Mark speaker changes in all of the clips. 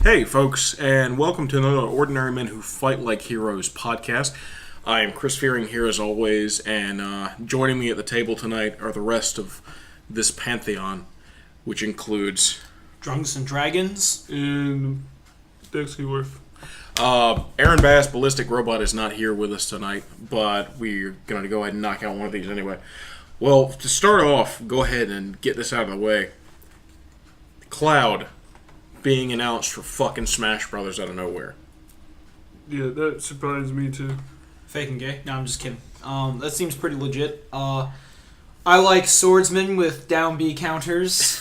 Speaker 1: Hey, folks, and welcome to another Ordinary Men Who Fight Like Heroes podcast. I am Chris Fearing here as always, and joining me at the table tonight are the rest of this pantheon, which includes
Speaker 2: Drunks and Dragons
Speaker 3: and Dexy Worth.
Speaker 1: Aaron Bass, Ballistic Robot, is not here with us tonight, but we're going to go ahead and knock out one of these anyway. Well, to start off, go ahead and get this out of the way. Cloud being announced for fucking Smash Brothers out of nowhere.
Speaker 3: Yeah, that surprised me too.
Speaker 2: Fake and gay? No, I'm just kidding. That seems pretty legit. I like swordsmen with down B counters.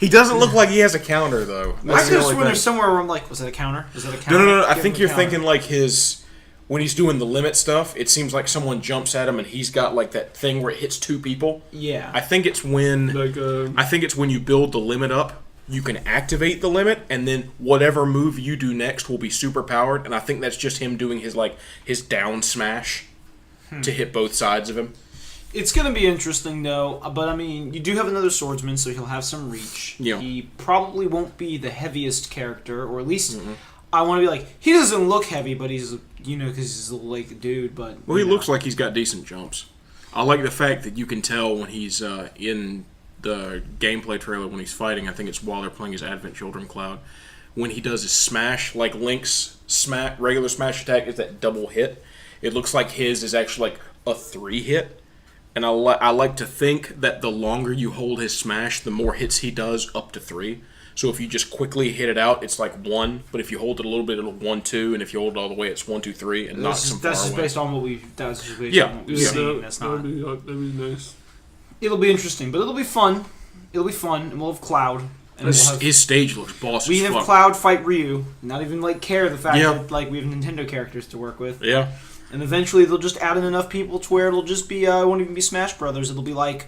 Speaker 1: He doesn't look like he has a counter, though.
Speaker 2: I could have sworn there's somewhere where I'm like, was that a counter? Is that a counter?
Speaker 1: No. I think you're thinking like when he's doing the limit stuff, it seems like someone jumps at him and he's got like that thing where it hits two people.
Speaker 2: Yeah.
Speaker 1: I think it's when you build the limit up, you can activate the limit, and then whatever move you do next will be super powered. And I think that's just him doing his down smash to hit both sides of him.
Speaker 2: It's going to be interesting, though. But, I mean, you do have another swordsman, so he'll have some reach.
Speaker 1: Yeah.
Speaker 2: He probably won't be the heaviest character, or at least I want to be like, he doesn't look heavy, but he's, because he's like a dude. But
Speaker 1: Well, he looks like he's got decent jumps. I like the fact that you can tell when he's in the gameplay trailer when he's fighting. I think it's while they're playing his Advent Children Cloud. When he does his smash, like Link's regular smash attack is that double hit. It looks like his is actually like a 3 hit. And I like to think that the longer you hold his smash, the more hits he does, up to 3. So if you just quickly hit it out, it's like 1. But if you hold it a little bit, it'll 1, 2. And if you hold it all the way, it's 1, 2, 3, and knocks him far away.
Speaker 2: That's just based on what we've seen. That's not.
Speaker 3: That'd be nice.
Speaker 2: It'll be interesting, but it'll be fun. And we'll have Cloud. And
Speaker 1: his stage looks boss
Speaker 2: we
Speaker 1: as
Speaker 2: have
Speaker 1: fuck.
Speaker 2: Cloud fight Ryu. Not even care the fact that we have Nintendo characters to work with.
Speaker 1: Yeah.
Speaker 2: And eventually they'll just add in enough people to where it'll just be, it won't even be Smash Brothers. It'll be like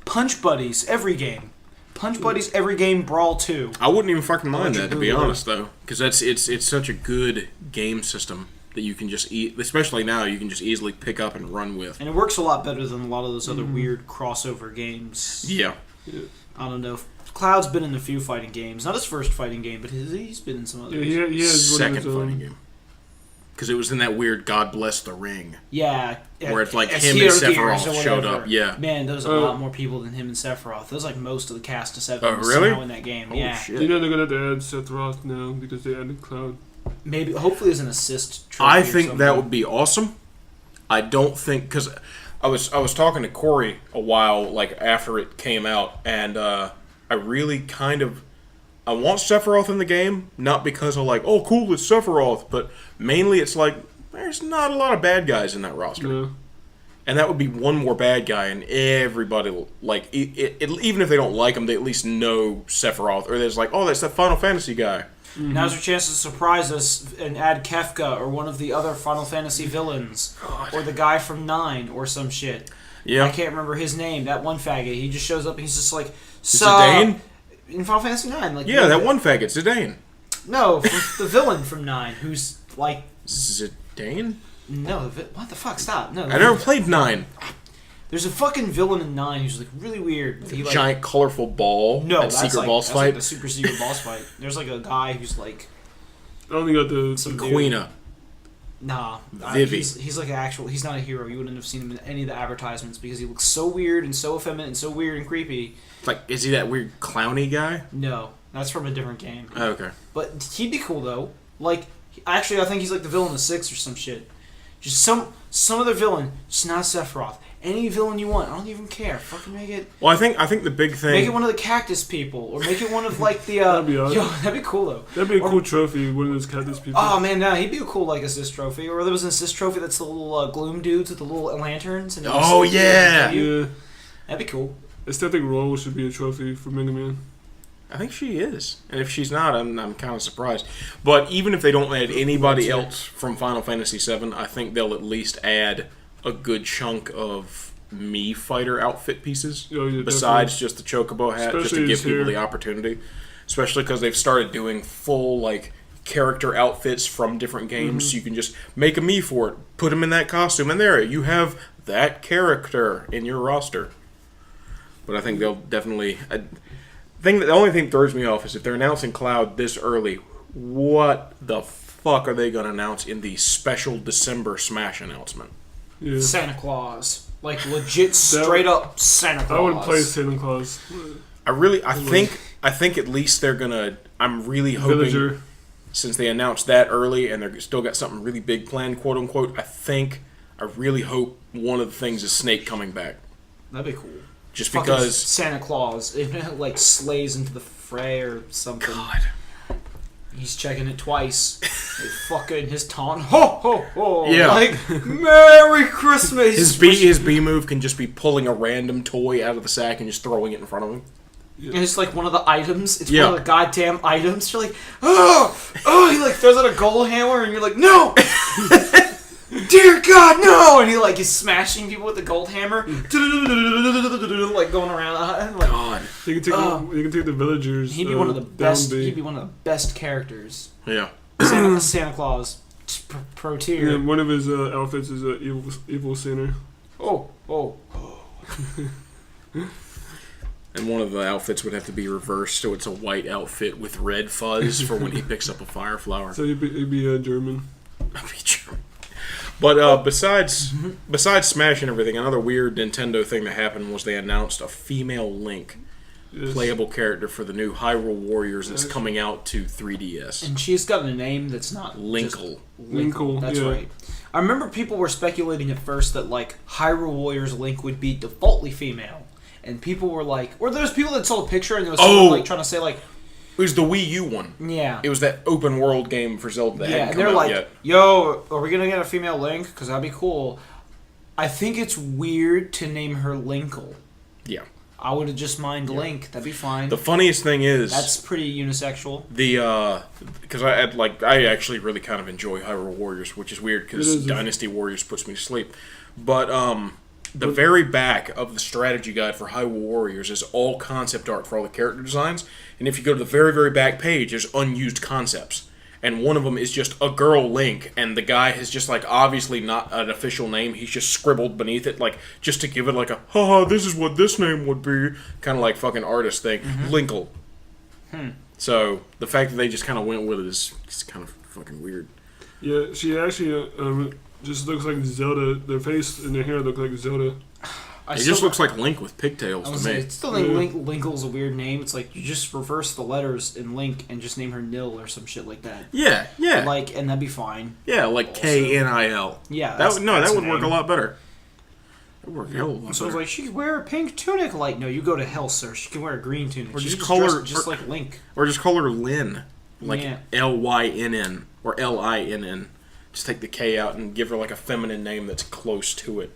Speaker 2: Punch Buddies every game. Punch Buddies every game, Brawl 2.
Speaker 1: I wouldn't even fucking mind that, to be honest, though. Because it's such a good game system that you can just especially now, you can just easily pick up and run with.
Speaker 2: And it works a lot better than a lot of those other weird crossover games.
Speaker 1: Yeah.
Speaker 2: I don't know. Cloud's been in a few fighting games. Not his first fighting game, but he's been in some others.
Speaker 3: Yeah, he has
Speaker 1: second fighting game. Because it was in that weird God Bless the Ring.
Speaker 2: Yeah.
Speaker 1: Where it's like him and Sephiroth showed up. Yeah.
Speaker 2: Man, there's a lot more people than him and Sephiroth. There's like most of the cast of Sephiroth
Speaker 1: really?
Speaker 2: now in that game.
Speaker 1: Oh, shit.
Speaker 3: You know they're going to have to add Sephiroth now because they added Cloud.
Speaker 2: Maybe, hopefully there's an assist trophy.
Speaker 1: I think that would be awesome. I don't think, because I was talking to Corey a while after it came out, and I really I want Sephiroth in the game, not because I'm like, oh cool, it's Sephiroth, but mainly it's like, there's not a lot of bad guys in that roster.
Speaker 3: Yeah.
Speaker 1: And that would be one more bad guy, and everybody, even if they don't like him, they at least know Sephiroth, or there's like, oh, that's that Final Fantasy guy.
Speaker 2: Mm-hmm. Now's your chance to surprise us and add Kefka or one of the other Final Fantasy villains. God. Or the guy from 9 or some shit.
Speaker 1: Yeah.
Speaker 2: I can't remember his name. That one faggot. He just shows up and he's just like...
Speaker 1: Zidane?
Speaker 2: In Final Fantasy 9.
Speaker 1: That one faggot, Zidane.
Speaker 2: No, the villain from 9 who's like...
Speaker 1: Zidane?
Speaker 2: No, what the fuck? Stop. No.
Speaker 1: I never played 9.
Speaker 2: There's a fucking villain in 9 who's like really weird. He,
Speaker 1: giant colorful ball.
Speaker 2: No,
Speaker 1: at
Speaker 2: that's
Speaker 1: secret boss fight.
Speaker 2: Like the super secret boss fight. There's like a guy who's like.
Speaker 3: I only got the
Speaker 1: Queena.
Speaker 2: Nah,
Speaker 1: Vivi.
Speaker 2: He's like an actual. He's not a hero. You wouldn't have seen him in any of the advertisements because he looks so weird and so effeminate and so weird and creepy.
Speaker 1: Like, is he that weird clowny guy?
Speaker 2: No, that's from a different game.
Speaker 1: Oh, okay.
Speaker 2: But he'd be cool though. Like, actually, I think he's like the villain of 6 or some shit. Just some other villain, just not Sephiroth. Any villain you want, I don't even care. Fucking make it.
Speaker 1: Well, I think the big thing.
Speaker 2: Make it one of the cactus people, or make it one of like the.
Speaker 3: That'd be awesome.
Speaker 2: That'd be cool though.
Speaker 3: That'd be a cool trophy. One of those cactus people.
Speaker 2: Oh man, nah, he'd be a cool assist trophy. Or there was an assist trophy that's the little gloom dudes with the little lanterns. And
Speaker 1: yeah.
Speaker 2: That'd be cool.
Speaker 3: Aesthetic Royal should be a trophy for Mega Man.
Speaker 1: I think she is, and if she's not, I'm kind of surprised. But even if they don't add anybody else from Final Fantasy VII, I think they'll at least add a good chunk of Mii fighter outfit pieces, besides just the Chocobo hat, just to give people the opportunity. Especially because they've started doing full character outfits from different games, so you can just make a Mii for it, put him in that costume, and there you have that character in your roster. But I think they'll definitely. The only thing that throws me off is if they're announcing Cloud this early, what the fuck are they going to announce in the special December Smash announcement?
Speaker 3: Yeah.
Speaker 2: Santa Claus. Like, legit, straight up Santa Claus.
Speaker 3: I would play Santa Claus.
Speaker 1: I think at least they're going to... I'm really hoping...
Speaker 3: Villager.
Speaker 1: Since they announced that early and they're still got something really big planned, quote unquote, I really hope one of the things is Snake coming back.
Speaker 2: That'd be cool.
Speaker 1: Just
Speaker 2: Fucking
Speaker 1: because...
Speaker 2: Santa Claus, it like slays into the fray or something.
Speaker 1: God.
Speaker 2: He's checking it twice. Fucking his taunt. Ho, ho, ho.
Speaker 1: Yeah.
Speaker 2: Like, Merry Christmas.
Speaker 1: His B move can just be pulling a random toy out of the sack and just throwing it in front of him.
Speaker 2: And it's like one of the items. It's
Speaker 1: Yeah.
Speaker 2: one of the goddamn items. You're like, oh, he like throws out a gold hammer and you're like, no! Dear God, no! And he like is smashing people with the gold hammer. Like going around. Like,
Speaker 1: God.
Speaker 3: You can take the villagers.
Speaker 2: he'd be one of the best.
Speaker 3: down B.
Speaker 2: He'd be one of the best characters.
Speaker 1: Yeah.
Speaker 2: Santa Claus. Pro tier.
Speaker 3: Yeah, one of his outfits is evil Santa.
Speaker 2: Oh.
Speaker 1: And one of the outfits would have to be reversed, so it's a white outfit with red fuzz for when he picks up a fire flower.
Speaker 3: So he'd be German.
Speaker 1: But besides Smash and everything, another weird Nintendo thing that happened was they announced a female Link
Speaker 3: Yes.
Speaker 1: playable character for the new Hyrule Warriors that's coming out to 3DS.
Speaker 2: And she's got a name that's not
Speaker 1: Linkle.
Speaker 3: Linkle,
Speaker 2: That's
Speaker 3: yeah.
Speaker 2: right. I remember people were speculating at first that like Hyrule Warriors Link would be defaultly female, and people were like, or there's people that saw a picture and there was someone like trying to say like,
Speaker 1: It was the Wii U one.
Speaker 2: yeah,
Speaker 1: It was that open world game for Zelda that
Speaker 2: yeah,
Speaker 1: hadn't
Speaker 2: and
Speaker 1: come
Speaker 2: they're
Speaker 1: out
Speaker 2: like,
Speaker 1: yet.
Speaker 2: yo, are we gonna get a female Link? Because that'd be cool. I think it's weird to name her Linkle.
Speaker 1: Yeah.
Speaker 2: I would have just mined Link. That'd be fine.
Speaker 1: The funniest thing is
Speaker 2: That's pretty unisexual.
Speaker 1: because I actually really kind of enjoy Hyrule Warriors, which is weird because Dynasty Warriors puts me to sleep. But the very back of the strategy guide for Hyrule Warriors is all concept art for all the character designs, and if you go to the very very back page, there's unused concepts. And one of them is just a girl Link, and the guy has just, like, obviously not an official name. He's just scribbled beneath it, like, just to give it, like, a, haha, this is what this name would be, kind of like fucking artist thing. Linkle. So, the fact that they just kind of went with it is kind of fucking weird.
Speaker 3: Yeah, she actually just looks like Zelda. Their face and their hair look like Zelda.
Speaker 1: It just looks like Link with pigtails to me.
Speaker 2: I still think Linkle's a weird name. It's like you just reverse the letters in Link and just name her Nil or some shit like that.
Speaker 1: Yeah.
Speaker 2: Like, and that'd be fine.
Speaker 1: Yeah, like
Speaker 2: Also-
Speaker 1: K-N-I-L.
Speaker 2: Yeah,
Speaker 1: That would
Speaker 2: her
Speaker 1: work a
Speaker 2: name.
Speaker 1: lot better. It would work a hell of a lot
Speaker 2: So it's
Speaker 1: better.
Speaker 2: like she could wear a pink tunic. Like, no, you go to hell, sir. She can wear a green tunic.
Speaker 1: Or
Speaker 2: She
Speaker 1: just
Speaker 2: can
Speaker 1: call
Speaker 2: dress
Speaker 1: her-
Speaker 2: just like Link.
Speaker 1: Or just call her Lynn. Like
Speaker 2: Yeah.
Speaker 1: L-Y-N-N. Or L-I-N-N. Just take the K out and give her like a feminine name that's close to it.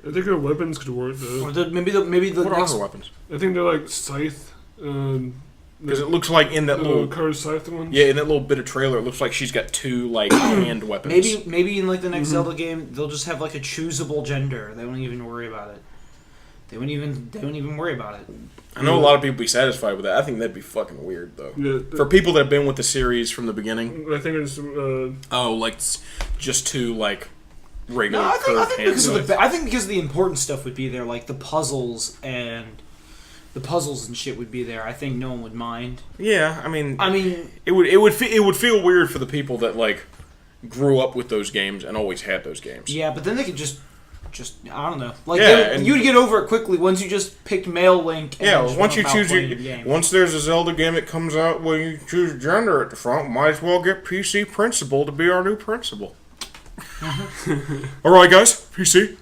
Speaker 3: I think her weapons could work though.
Speaker 2: Or maybe the
Speaker 1: What are
Speaker 2: next
Speaker 1: her weapons?
Speaker 3: I think they're like scythe.
Speaker 1: Because it looks like in that little...
Speaker 3: curved scythe ones.
Speaker 1: Yeah, in that little bit of trailer, it looks like she's got two, like, hand weapons.
Speaker 2: maybe in like the next Zelda game they'll just have like a choosable gender. They won't even worry about it. They don't even worry about it.
Speaker 1: I know a lot of people be satisfied with that. I think that'd be fucking weird, though.
Speaker 3: Yeah,
Speaker 1: For people that have been with the series from the beginning.
Speaker 3: I think it's
Speaker 1: Oh, like, just two, like, regular
Speaker 2: No, I think
Speaker 1: curved hand
Speaker 2: because
Speaker 1: weapons.
Speaker 2: I think because the important stuff would be there, like the puzzles and shit would be there. I think no one would mind.
Speaker 1: Yeah, I mean,
Speaker 2: it
Speaker 1: would feel weird for the people that, like, grew up with those games and always had those games.
Speaker 2: yeah, but then they could just I don't know. Like
Speaker 1: Yeah, and-
Speaker 2: you'd get over it quickly once you just picked male Link. And
Speaker 1: Yeah,
Speaker 2: then just
Speaker 1: once you
Speaker 2: went about
Speaker 1: choose
Speaker 2: playing
Speaker 1: your
Speaker 2: the game.
Speaker 1: once there's a Zelda game that comes out where you choose gender at the front, might as well get PC Principal to be our new principal. All right, guys, PC.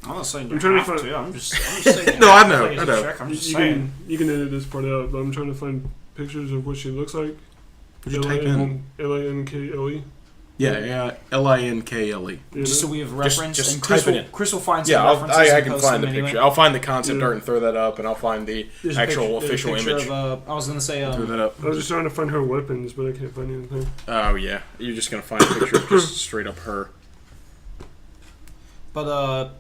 Speaker 2: I'm not saying
Speaker 3: I'm trying to
Speaker 2: have
Speaker 3: find-
Speaker 2: to. I'm just saying.
Speaker 1: No, I know,
Speaker 2: Play as
Speaker 1: I
Speaker 2: a
Speaker 1: know.
Speaker 2: check, I'm just
Speaker 3: you
Speaker 2: saying.
Speaker 3: can edit this part out, but I'm trying to find pictures of what she looks like.
Speaker 1: Would you type in?
Speaker 3: Linkle.
Speaker 1: Yeah, Linkle.
Speaker 3: Yeah,
Speaker 2: Just so we have
Speaker 1: Just-
Speaker 2: reference,
Speaker 1: just
Speaker 2: and
Speaker 1: type
Speaker 2: Chris
Speaker 1: it in.
Speaker 2: Chris will find some
Speaker 1: Yeah,
Speaker 2: references.
Speaker 1: I
Speaker 2: and
Speaker 1: can
Speaker 2: post
Speaker 1: find the
Speaker 2: them
Speaker 1: picture.
Speaker 2: anyway.
Speaker 1: I'll find the concept
Speaker 3: Yeah.
Speaker 1: art and throw that up, and I'll find the
Speaker 2: There's a
Speaker 1: actual
Speaker 2: there's a
Speaker 1: official
Speaker 2: picture
Speaker 1: image.
Speaker 2: Of, I was gonna say.
Speaker 1: Throw that up.
Speaker 3: I was just trying to find her weapons, but I can't find anything.
Speaker 1: Oh yeah, you're just gonna find a picture of just straight up her.
Speaker 2: But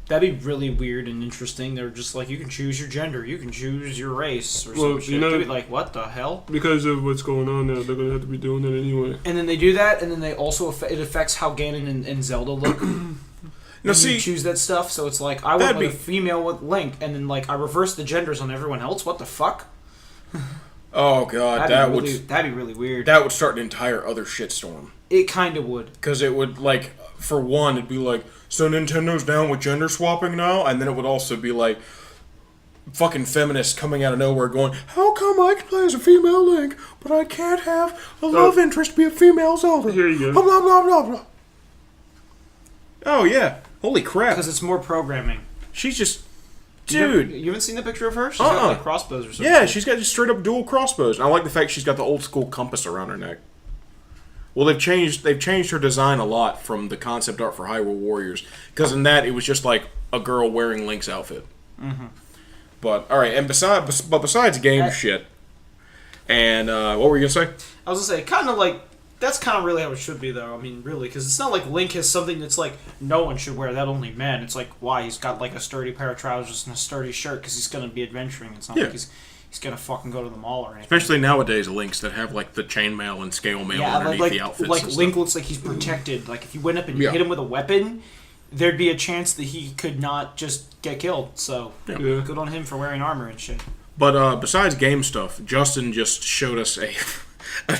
Speaker 2: that'd be really weird and interesting. They're just like, you can choose your gender, you can choose your race, or
Speaker 3: Well,
Speaker 2: some shit.
Speaker 3: you know-
Speaker 2: They'd be like, what the hell?
Speaker 3: Because of what's going on now, they're gonna have to be doing that anyway.
Speaker 2: And then they do that, and then they also it affects how Ganon and Zelda look.
Speaker 1: Now
Speaker 2: When
Speaker 1: see,
Speaker 2: you choose that stuff, so it's like I want
Speaker 1: That'd
Speaker 2: like a female with Link, and then like I reverse the genders on everyone else. What the fuck?
Speaker 1: Oh god,
Speaker 2: that'd be really weird.
Speaker 1: That would start an entire other shitstorm.
Speaker 2: It kind of would.
Speaker 1: Because it would, like, for one, it'd be like, so Nintendo's down with gender swapping now? And then it would also be like, fucking feminists coming out of nowhere going, how come I can play as a female Link, but I can't have a love interest be a female Zelda?
Speaker 3: Here you go.
Speaker 1: Blah, blah, blah, blah, blah. Oh, yeah. Holy crap.
Speaker 2: Because it's more programming.
Speaker 1: She's just... Dude.
Speaker 2: You haven't seen the picture of her? She's got, like, crossbows or something.
Speaker 1: Yeah, she's got just straight up dual crossbows. And I like the fact she's got the old school compass around her neck. Well, they've changed her design a lot from the concept art for Hyrule Warriors. Because in that, it was just like a girl wearing Link's outfit.
Speaker 2: Mm-hmm.
Speaker 1: But, alright, and besides game shit, and, what were you going to say?
Speaker 2: I was going to say, kind of like, that's kind of really how it should be, though. I mean, really, because it's not like Link has something that's like, no one should wear that, only men. It's like, why? He's got like a sturdy pair of trousers and a sturdy shirt because he's going to be adventuring. It's not like he's going to fucking go to the mall or anything.
Speaker 1: Especially nowadays, Links that have like the chainmail and scale mail underneath the outfits.
Speaker 2: Like Link looks like he's protected. Like if you went up and hit him with a weapon, there'd be a chance that he could not just get killed. So good on him for wearing armor and shit.
Speaker 1: But besides game stuff, Justin just showed us a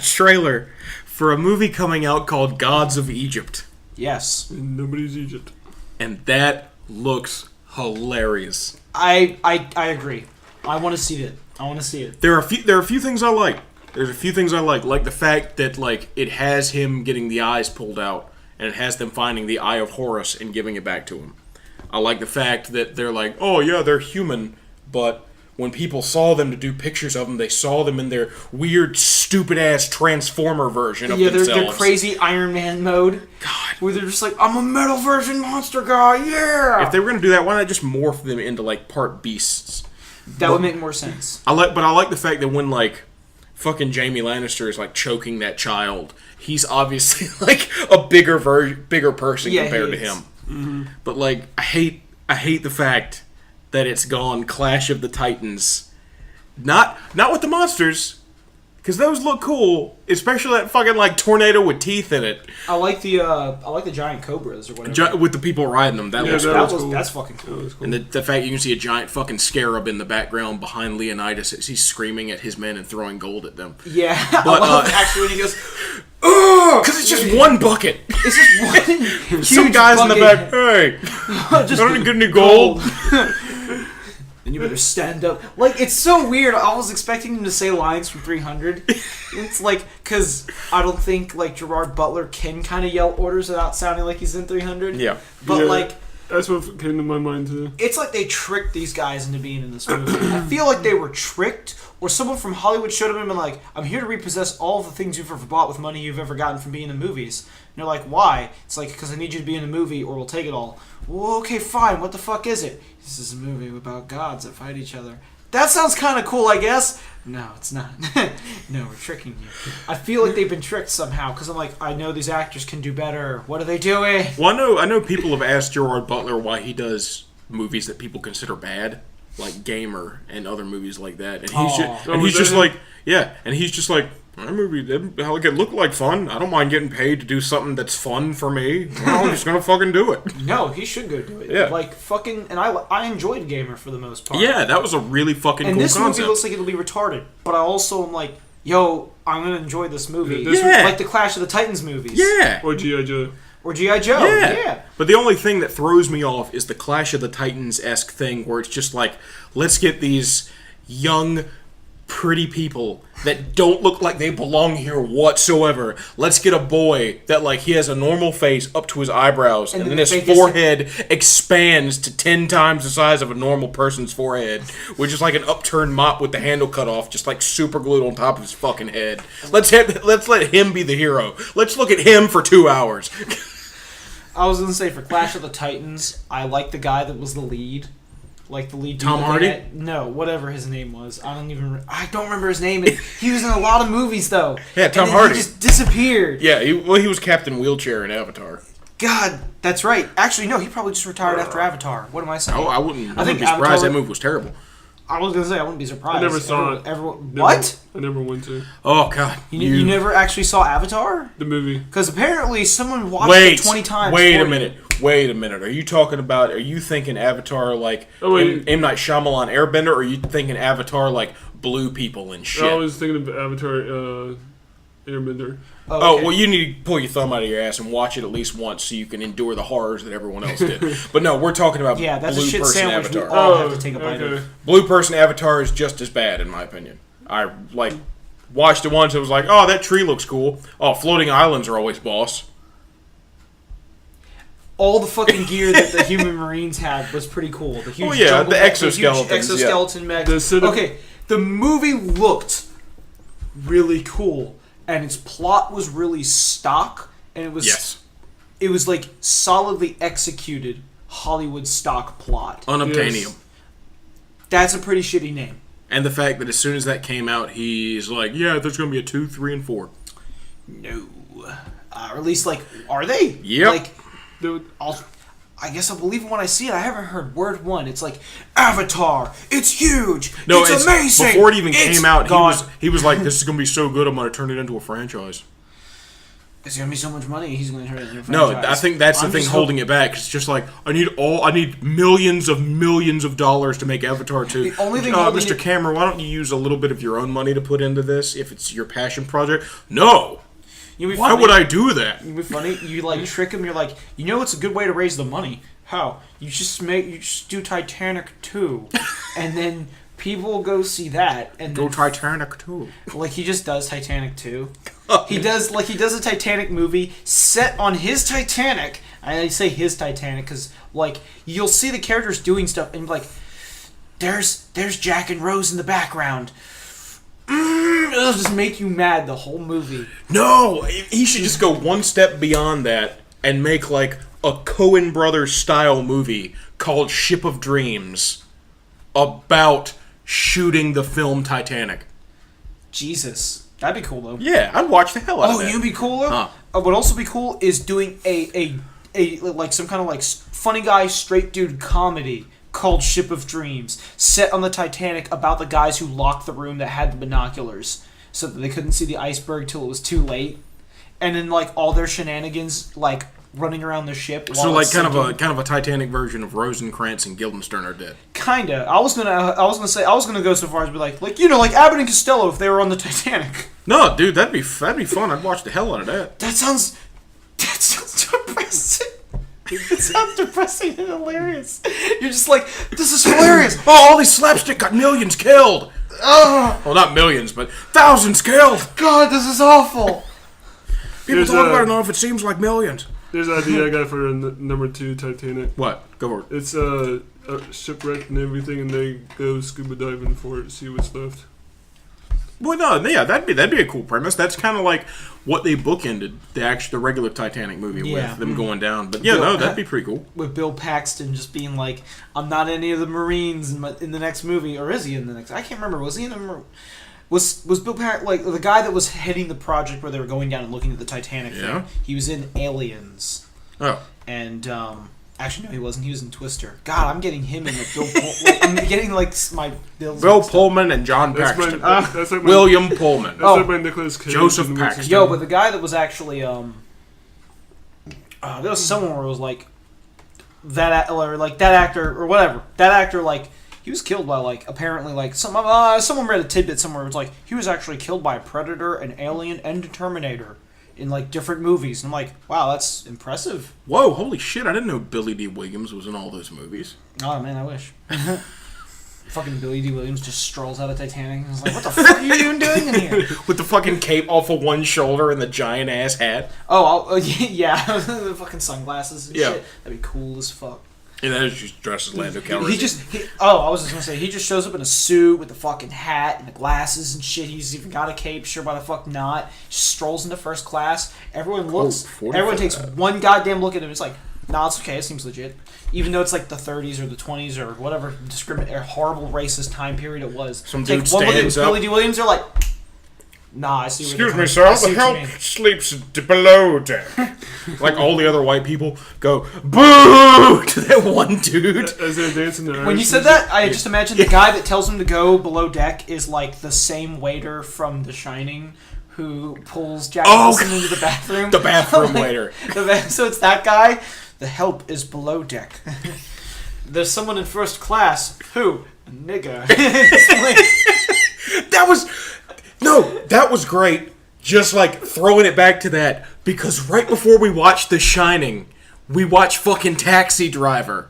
Speaker 1: trailer for a movie coming out called Gods of Egypt.
Speaker 2: Yes.
Speaker 3: Nobody's Egypt.
Speaker 1: And that looks hilarious.
Speaker 2: I agree. I want to see it.
Speaker 1: There are a few things I like. There's a few things I like the fact that like it has him getting the eyes pulled out, and it has them finding the Eye of Horus and giving it back to him. I like the fact that they're like, oh yeah, they're human, but when people saw them to do pictures of them, they saw them in their weird, stupid-ass Transformer version of themselves.
Speaker 2: They're crazy Iron Man mode.
Speaker 1: God.
Speaker 2: Where they're just like, I'm a metal version monster guy, yeah!
Speaker 1: If they were going to do that, why not just morph them into, like, part beasts?
Speaker 2: That would make more sense.
Speaker 1: I like the fact that when, like, fucking Jaime Lannister is, like, choking that child, he's obviously, like, a bigger person compared to him.
Speaker 3: Mm-hmm.
Speaker 1: But, like, I hate the fact that it's gone Clash of the Titans. Not with the monsters, because those look cool, especially that fucking like tornado with teeth in it.
Speaker 2: I like the giant cobras or whatever.
Speaker 1: With the people riding them. That's
Speaker 3: cool.
Speaker 2: That's fucking cool.
Speaker 1: And the fact you can see a giant fucking scarab in the background behind Leonidas as he's screaming at his men and throwing gold at them.
Speaker 2: Yeah, but, I love actually when he goes,
Speaker 1: because it's just one bucket.
Speaker 2: It's just one.
Speaker 1: Some guys in the back. Hey,
Speaker 2: just
Speaker 1: I don't get any gold.
Speaker 2: And you better stand up. Like, it's so weird. I was expecting him to say lines from 300. It's like, because I don't think, like, Gerard Butler can kind of yell orders without sounding like he's in 300.
Speaker 1: Yeah.
Speaker 2: But, like...
Speaker 3: That's what came to my mind, too.
Speaker 2: It's like they tricked these guys into being in this movie. I feel like they were tricked, or someone from Hollywood showed them and been like, I'm here to repossess all the things you've ever bought with money you've ever gotten from being in movies. And they're like, why? It's like, because I need you to be in a movie or we'll take it all. Well, okay, fine. What the fuck is it? This is a movie about gods that fight each other. That sounds kind of cool, I guess. No, it's not. No, we're tricking you. I feel like they've been tricked somehow, because I'm like, I know these actors can do better. What are they doing?
Speaker 1: Well, I know people have asked Gerard Butler why he does movies that people consider bad, like Gamer and other movies like that. And he's just like, that movie, it looked like fun. I don't mind getting paid to do something that's fun for me. Well, I'm just gonna fucking do it.
Speaker 2: No, he should go do it.
Speaker 1: Yeah.
Speaker 2: Like, fucking... And I enjoyed Gamer for the most part.
Speaker 1: Yeah, that was a really fucking cool concept.
Speaker 2: And this movie looks like it'll be retarded. But I also am like, yo, I'm gonna enjoy this movie.
Speaker 1: Yeah.
Speaker 2: Like the Clash of the Titans movies.
Speaker 1: Yeah.
Speaker 3: Or G.I. Joe.
Speaker 2: Or G.I. Joe. Yeah.
Speaker 1: But the only thing that throws me off is the Clash of the Titans-esque thing where it's just like, let's get these young, pretty people that don't look like they belong here whatsoever. Let's get a boy that, like, he has a normal face up to his eyebrows, and then his forehead expands to 10 times the size of a normal person's forehead, which is like an upturned mop with the handle cut off, just like super glued on top of his fucking head. Let's let him be the hero. Let's look at him for 2 hours.
Speaker 2: I was gonna say, for Clash of the Titans, I like the guy that was the lead. Like the lead.
Speaker 1: Tom Hardy?
Speaker 2: No, whatever his name was. I don't remember his name. He was in a lot of movies though.
Speaker 1: Yeah, Tom Hardy.
Speaker 2: He just disappeared.
Speaker 1: Yeah, he was Captain Wheelchair in Avatar.
Speaker 2: God, that's right. Actually, no, he probably just retired after Avatar. What am I saying?
Speaker 1: Oh, I wouldn't be surprised. That movie was terrible.
Speaker 2: I was gonna say I wouldn't be surprised.
Speaker 3: I never saw it.
Speaker 2: What?
Speaker 3: I never went to.
Speaker 1: Oh God!
Speaker 2: You never actually saw Avatar?
Speaker 3: The movie?
Speaker 2: Because apparently someone watched it 20 times.
Speaker 1: Wait a minute. Are you thinking Avatar like M. Night Shyamalan Airbender, or are you thinking Avatar like blue people and shit.
Speaker 3: I was thinking of Avatar Airbender.
Speaker 1: Oh, well, you need to pull your thumb out of your ass and watch it at least once so you can endure the horrors that everyone else did. But no, we're talking about
Speaker 2: that's a
Speaker 1: blue
Speaker 2: shit
Speaker 1: person
Speaker 2: sandwich
Speaker 1: Avatar.
Speaker 2: we all have to take a bite of.
Speaker 1: Blue person Avatar is just as bad, in my opinion. I, watched it once and was like, oh, that tree looks cool. Oh, floating islands are always boss.
Speaker 2: All the fucking gear that the human marines had was pretty cool. The huge
Speaker 1: the exoskeletons.
Speaker 2: The huge exoskeleton mechs.
Speaker 3: The
Speaker 2: Okay, the movie looked really cool, and its plot was really stock, and it was it was like solidly executed Hollywood stock plot.
Speaker 1: Unobtainium.
Speaker 3: Yes.
Speaker 2: That's a pretty shitty name.
Speaker 1: And the fact that as soon as that came out, he's like, yeah, there's going to be a 2, 3, and 4.
Speaker 2: No. Or at least, are they?
Speaker 1: Yep.
Speaker 2: I guess I'll believe it when I see it. I haven't heard word one. It's like, Avatar, it's huge,
Speaker 1: No,
Speaker 2: it's amazing.
Speaker 1: Before it even came out,
Speaker 2: God.
Speaker 1: he was like, this is going to be so good, I'm going to turn it into a franchise.
Speaker 2: It's going to be so much money, he's going to turn it into a
Speaker 1: No,
Speaker 2: franchise.
Speaker 1: I think that's the thing holding it back. It's just like, I need millions of dollars to make Avatar 2.
Speaker 2: The only thing holding
Speaker 1: Mr.
Speaker 2: it-
Speaker 1: Cameron, why don't you use a little bit of your own money to put into this if it's your passion project? No! Why would I do that?
Speaker 2: It'd be funny. You trick him. You're like, it's a good way to raise the money. How? You just do Titanic 2, and then people will go see that and
Speaker 1: Go Titanic 2.
Speaker 2: he just does Titanic 2. He does a Titanic movie set on his Titanic. I say his Titanic because you'll see the characters doing stuff and there's Jack and Rose in the background. It'll just make you mad the whole movie.
Speaker 1: No, he should just go one step beyond that and make a Coen Brothers style movie called Ship of Dreams about shooting the film Titanic.
Speaker 2: Jesus, that'd be cool though.
Speaker 1: Yeah, I'd watch the hell out of that.
Speaker 2: Oh, you'd be cool though. What would also be cool is doing a some kind of funny guy straight dude comedy called Ship of Dreams, set on the Titanic about the guys who locked the room that had the binoculars so that they couldn't see the iceberg till it was too late, and then all their shenanigans running around the ship.
Speaker 1: So kind of a Titanic version of Rosencrantz and Guildenstern are dead.
Speaker 2: Kinda. I was gonna go so far as to be like Abbott and Costello if they were on the Titanic.
Speaker 1: No, dude, that'd be fun. I'd watch the hell out of that.
Speaker 2: That sounds depressing. It sounds depressing and hilarious. You're just like, this is hilarious.
Speaker 1: Oh, all these slapstick got millions killed. Well, not millions, but thousands killed.
Speaker 2: God, this is awful.
Speaker 1: People talk about it now if it seems like millions.
Speaker 3: There's an idea I got for number 2 Titanic.
Speaker 1: What? Go for it.
Speaker 3: It's a shipwreck and everything, and they go scuba diving for it, see what's left.
Speaker 1: Well, no, yeah, that'd be a cool premise. That's kind of like what they bookended the regular Titanic movie with, them going down. But yeah, that'd be pretty cool.
Speaker 2: With Bill Paxton just being like, I'm not any of the Marines in the next movie, or is he in the next? I can't remember. Was he in the? Was Bill Paxton the guy that was heading the project where they were going down and looking at the Titanic thing? He was in Aliens.
Speaker 1: Oh.
Speaker 2: And actually, no, he wasn't. He was in Twister. God, I'm getting him in Bill. I'm getting my Bill's
Speaker 1: Bill Pullman and John Paxton.
Speaker 3: That's like
Speaker 1: William Pullman.
Speaker 3: That's like my Nicolas Cage.
Speaker 1: Joseph Paxton.
Speaker 2: Yo, but the guy that was actually there was someone where it was that actor or whatever. That actor he was killed by apparently someone read a tidbit somewhere. It was he was actually killed by a Predator, an Alien, and a Terminator in different movies. And I'm like, wow, that's impressive.
Speaker 1: Whoa, holy shit! I didn't know Billy D. Williams was in all those movies.
Speaker 2: Oh man, I wish. Fucking Billy D. Williams just strolls out of Titanic. I was like, what the fuck are you even doing in here?
Speaker 1: With the fucking cape off of one shoulder and the giant ass hat.
Speaker 2: Oh, yeah, the fucking sunglasses and shit. That'd be cool as fuck.
Speaker 1: And then he's just dressed as Lando Calrissian.
Speaker 2: I was just gonna say, he just shows up in a suit with the fucking hat and the glasses and shit. He's even got a cape. Sure, why the fuck not? Just strolls into first class. Everyone looks. Everyone takes one goddamn look at him. It's like, nah, it's okay. It seems legit. Even though it's the 30s or the 20s or whatever horrible racist time period it was.
Speaker 1: Some dude
Speaker 2: one look at
Speaker 1: stands up.
Speaker 2: Billy D. Williams. They're like, nah, I see.
Speaker 1: Excuse me, sir. The help sleeps below deck. All the other white people go boo to that one dude.
Speaker 3: As they're dancing their
Speaker 2: When you said that, I just imagined the guy that tells him to go below deck is the same waiter from The Shining who pulls Jack Nicholson into the bathroom.
Speaker 1: The bathroom waiter.
Speaker 2: So it's that guy. The help is below deck. There's someone in first class. Who? A nigger.
Speaker 1: That was great. Just like throwing it back to that, because right before we watched The Shining, we watched fucking Taxi Driver.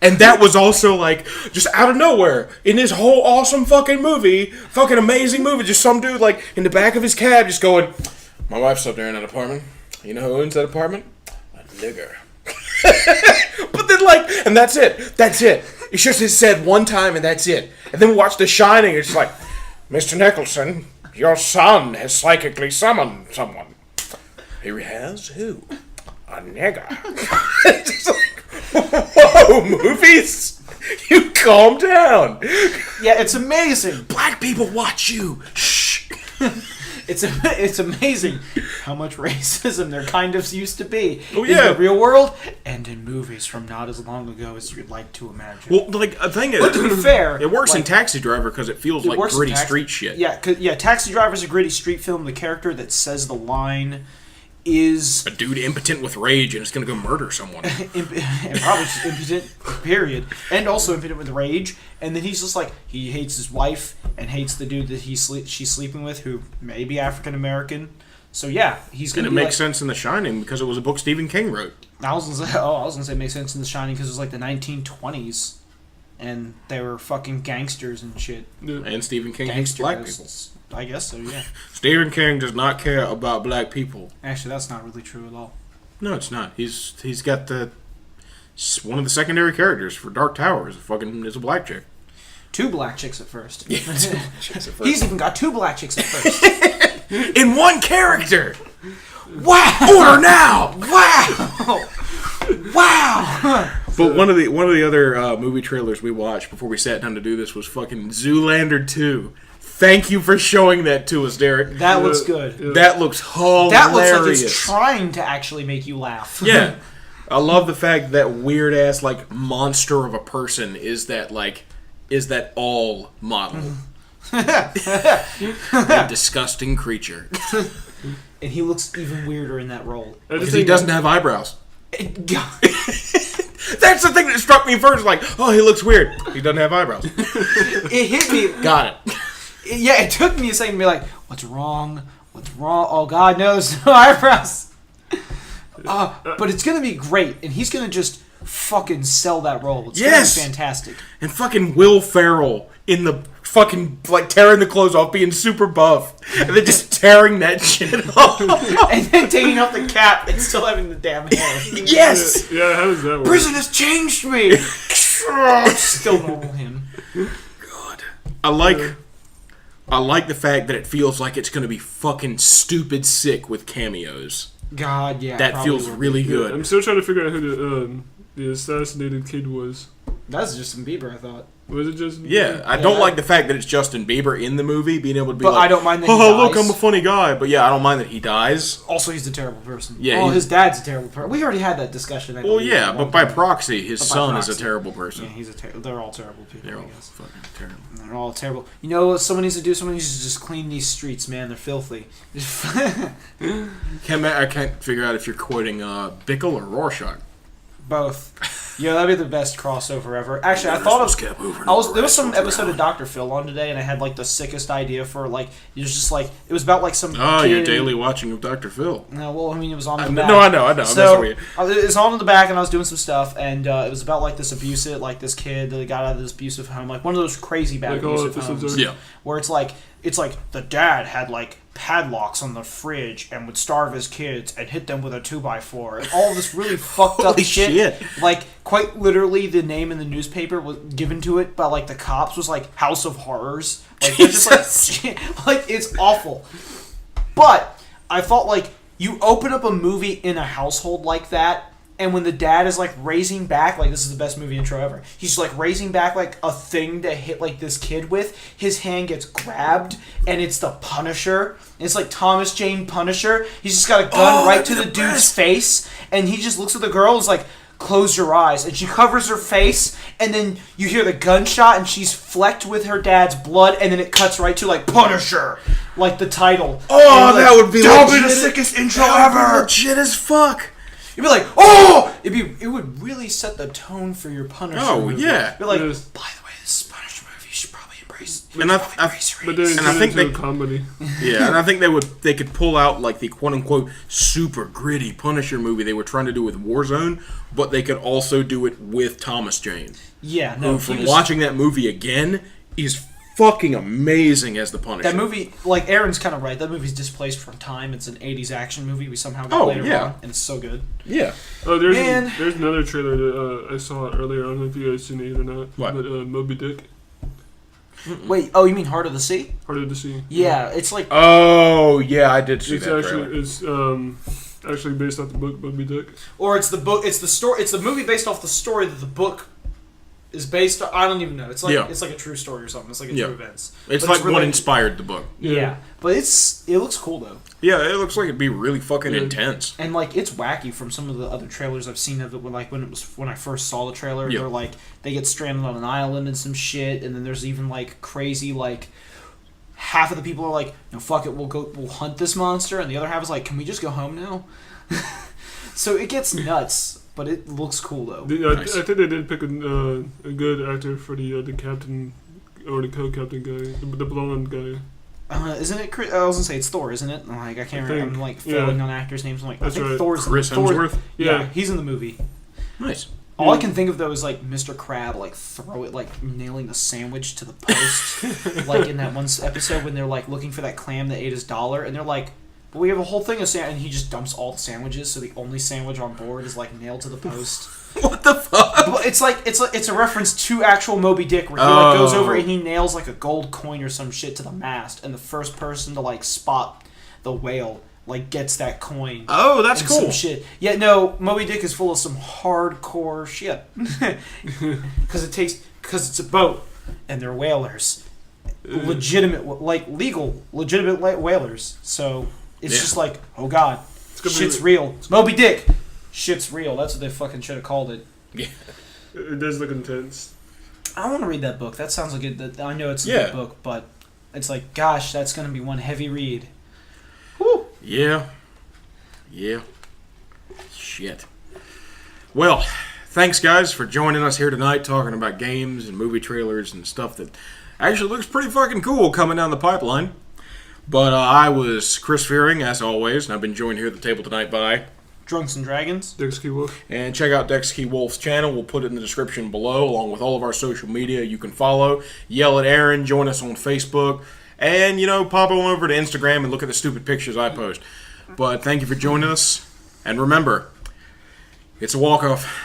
Speaker 1: And that was also like, just out of nowhere, in this whole awesome fucking movie, fucking amazing movie, just some dude like in the back of his cab just going, my wife's up there in that apartment. You know who owns that apartment? A nigger. But then like, and that's it. That's it. It's just said one time and that's it. And then we watch The Shining, it's like, Mr. Nicholson, your son has psychically summoned someone. He has? Who? A nigger. It's just like, whoa, movies? You calm down.
Speaker 2: Yeah, it's amazing.
Speaker 1: Black people watch you. Shh.
Speaker 2: It's amazing how much racism there kind of used to be in the real world and in movies from not as long ago as you'd like to imagine.
Speaker 1: Well, like, the thing is,
Speaker 2: but to be fair,
Speaker 1: it works
Speaker 2: like,
Speaker 1: in Taxi Driver because it feels like gritty street shit.
Speaker 2: Yeah, Taxi Driver's a gritty street film. The character that says the line is
Speaker 1: a dude impotent with rage and is going to go murder someone.
Speaker 2: and probably just impotent, period. And also impotent with rage. And then he's just like, he hates his wife and hates the dude that she's sleeping with, who may be African American. So yeah, he's going to be.
Speaker 1: And it makes sense in The Shining because it was a book Stephen King wrote.
Speaker 2: I was gonna say it makes sense in The Shining because it was like the 1920s, and they were fucking gangsters and shit.
Speaker 1: Yeah. And Stephen King hates black people.
Speaker 2: I guess so, yeah.
Speaker 1: Stephen King does not care about black people.
Speaker 2: Actually, that's not really true at all.
Speaker 1: No, it's not. He's got one of the secondary characters for Dark Tower is a black chick.
Speaker 2: 2 black chicks at first.
Speaker 1: Yeah, 2 black chicks at first.
Speaker 2: He's even got 2 black chicks at first.
Speaker 1: In one character.
Speaker 2: Wow!
Speaker 1: Order now!
Speaker 2: Wow! Wow!
Speaker 1: But one of the other movie trailers we watched before we sat down to do this was fucking Zoolander 2. Thank you for showing that to us, Derek.
Speaker 2: That looks good.
Speaker 1: Yeah. That looks hilarious.
Speaker 2: That looks like it's trying to actually make you laugh.
Speaker 1: Yeah. I love the fact that weird ass like monster of a person is that all model. A disgusting creature.
Speaker 2: And he looks even weirder in that role.
Speaker 1: Because he doesn't have eyebrows. That's the thing that struck me first. Like, oh, he looks weird. He doesn't have eyebrows.
Speaker 2: It hit me.
Speaker 1: Got it.
Speaker 2: Yeah, it took me a second to be like, what's wrong? What's wrong? Oh, God, no, there's no eyebrows. But it's going to be great. And he's going to just fucking sell that role. It's going to be fantastic.
Speaker 1: And fucking Will Ferrell in the fucking, like, tearing the clothes off, being super buff. And then just tearing that shit off.
Speaker 2: And then taking off the cap and still having the damn hair.
Speaker 1: Yes!
Speaker 3: Yeah, how does that work?
Speaker 2: Prison has changed me. Still normal him.
Speaker 1: God. I like the fact that it feels like it's going to be fucking stupid sick with cameos.
Speaker 2: God, yeah.
Speaker 1: That feels really good.
Speaker 3: I'm still trying to figure out who the assassinated kid was.
Speaker 2: That's Justin Bieber, I thought.
Speaker 3: Was it Justin Bieber?
Speaker 1: Yeah, I don't like the fact that it's Justin Bieber in the movie, being able to be
Speaker 2: but
Speaker 1: like,
Speaker 2: I don't mind that he
Speaker 1: oh,
Speaker 2: dies.
Speaker 1: look, I'm a funny guy. But yeah, I don't mind that he dies.
Speaker 2: Also, he's a terrible person.
Speaker 1: Yeah,
Speaker 2: oh, his dad's a terrible person. We already had that discussion.
Speaker 1: Well, yeah, but by proxy, his son is a terrible person.
Speaker 2: Yeah, they're all terrible people,
Speaker 1: They're all
Speaker 2: I guess.
Speaker 1: fucking terrible.
Speaker 2: They're all terrible. You know what someone needs to do? Someone needs to just clean these streets, man. They're filthy.
Speaker 1: I can't figure out if you're quoting Bickle or Rorschach.
Speaker 2: Both. Yeah, that'd be the best crossover ever. Actually, I thought there was some episode of Dr. Phil on today, and I had like the sickest idea for like it was just like it was about like some.
Speaker 1: Your daily watching of Dr. Phil.
Speaker 2: No, well, I mean it was on the back.
Speaker 1: No, I know.
Speaker 2: So it's on in the back, and I was doing some stuff, and it was about like this this kid that got out of this abusive home, like one of those crazy bad abusive homes, where it's like the dad had like padlocks on the fridge and would starve his kids and hit them with a 2x4 and all this really fucked up shit. Like quite literally the name in the newspaper was given to it by like the cops was like House of Horrors. Like they're just like it's awful. But I thought like you open up a movie in a household like that, and when the dad is like raising back, like this is the best movie intro ever. He's like raising back like a thing to hit like this kid with. His hand gets grabbed, and it's the Punisher. It's like Thomas Jane Punisher. He's just got a gun right to the dude's face, and he just looks at the girl and is like, "Close your eyes," and she covers her face, and then you hear the gunshot, and she's flecked with her dad's blood, and then it cuts right to like Punisher, like the title.
Speaker 1: Oh, that would be
Speaker 2: the sickest intro ever.
Speaker 1: Legit as fuck.
Speaker 2: You'd be like, oh! It would really set the tone for your Punisher movie.
Speaker 1: Yeah.
Speaker 2: You're like, by the way, this is a Punisher movie. You should probably embrace it.
Speaker 1: And I
Speaker 3: But then
Speaker 1: And I think
Speaker 3: into
Speaker 1: they-
Speaker 3: a comedy.
Speaker 1: yeah, and I think they could pull out like the quote unquote super gritty Punisher movie they were trying to do with Warzone, but they could also do it with Thomas Jane,
Speaker 2: Yeah, no.
Speaker 1: who from watching that movie again is fucking amazing as the Punisher.
Speaker 2: That movie, like Aaron's kind of right. That movie's displaced from time. It's an '80s action movie. We somehow got later on, and it's so good.
Speaker 1: Yeah.
Speaker 3: Oh, there's
Speaker 2: Man.
Speaker 3: there's another trailer that I saw earlier. I don't know if you guys seen it or not.
Speaker 1: What?
Speaker 3: But Moby Dick,
Speaker 2: Wait, oh, you mean Heart of the Sea?
Speaker 3: Hard to see.
Speaker 2: Yeah, it's like
Speaker 1: Oh yeah, I did see
Speaker 3: It's
Speaker 1: that
Speaker 3: actually
Speaker 1: trailer.
Speaker 3: actually based off the book Moby Dick.
Speaker 2: or it's the book. It's the story. It's the movie based off the story that the book is based on. I don't even know. It's like
Speaker 1: Yeah.
Speaker 2: it's like a true story or something. It's like a
Speaker 1: Yeah.
Speaker 2: true events.
Speaker 1: It's
Speaker 2: but
Speaker 1: like
Speaker 2: it's
Speaker 1: what
Speaker 2: related.
Speaker 1: inspired the book.
Speaker 2: Yeah, but it looks cool though.
Speaker 1: Yeah, it looks like it'd be really fucking
Speaker 3: Yeah.
Speaker 1: intense.
Speaker 2: And like it's wacky from some of the other trailers I've seen of it. When I first saw the trailer,
Speaker 1: Yeah.
Speaker 2: they're like they get stranded on an island and some shit, and then there's even like crazy like half of the people are like, no, fuck it, we'll hunt this monster, and the other half is like, can we just go home now? So it gets nuts, but it looks cool though.
Speaker 1: Nice.
Speaker 3: I think they did pick a good actor for the captain or the co-captain guy, the blonde guy.
Speaker 2: Isn't it? I was gonna say it's Thor, isn't it? Like I can't
Speaker 3: I
Speaker 2: remember.
Speaker 3: think,
Speaker 2: I'm like
Speaker 3: yeah.
Speaker 2: failing on actors' names. I'm like
Speaker 3: That's
Speaker 2: I think
Speaker 3: right.
Speaker 2: Thor's
Speaker 1: Chris
Speaker 2: Thor-
Speaker 1: Hemsworth.
Speaker 2: Yeah,
Speaker 3: Yeah.
Speaker 2: he's in the movie.
Speaker 1: Nice.
Speaker 2: All I
Speaker 3: Yeah.
Speaker 2: can think of though is like Mr. Crab like nailing the sandwich to the post, like in that one episode when they're like looking for that clam that ate his dollar, and they're like, "But we have a whole thing of and he just dumps all the sandwiches, so the only sandwich on board is like nailed to the post.
Speaker 1: What the fuck?
Speaker 2: But it's like it's a reference to actual Moby Dick where he like goes over
Speaker 1: Oh.
Speaker 2: and he nails like a gold coin or some shit to the mast, and the first person to like spot the whale like gets that coin.
Speaker 1: Oh, that's
Speaker 2: and
Speaker 1: cool.
Speaker 2: Some shit. Yeah, no, Moby Dick is full of some hardcore shit. Because it's a boat and they're whalers, legitimate whalers. So it's
Speaker 1: Yeah.
Speaker 2: just like, oh god,
Speaker 3: gonna be-
Speaker 2: shit's real. Moby Dick, shit's real. That's what they fucking should have called it.
Speaker 1: Yeah.
Speaker 3: It does look intense.
Speaker 2: I want to read that book. That sounds like it. I know it's a
Speaker 1: Yeah.
Speaker 2: good book, but it's like, gosh, that's gonna be one heavy read. Woo.
Speaker 1: Yeah. Yeah. Shit. Well, thanks guys for joining us here tonight talking about games and movie trailers and stuff that actually looks pretty fucking cool coming down the pipeline. But I was Chris Fearing, as always, and I've been joined here at the table tonight by...
Speaker 2: Drunks and Dragons.
Speaker 3: Dex Key Wolf.
Speaker 1: And check out Dex Key Wolf's channel. We'll put it in the description below, along with all of our social media you can follow. Yell at Aaron, join us on Facebook, and, pop on over to Instagram and look at the stupid pictures I post. But thank you for joining us, and remember, it's a walk-off.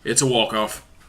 Speaker 1: It's a walk-off.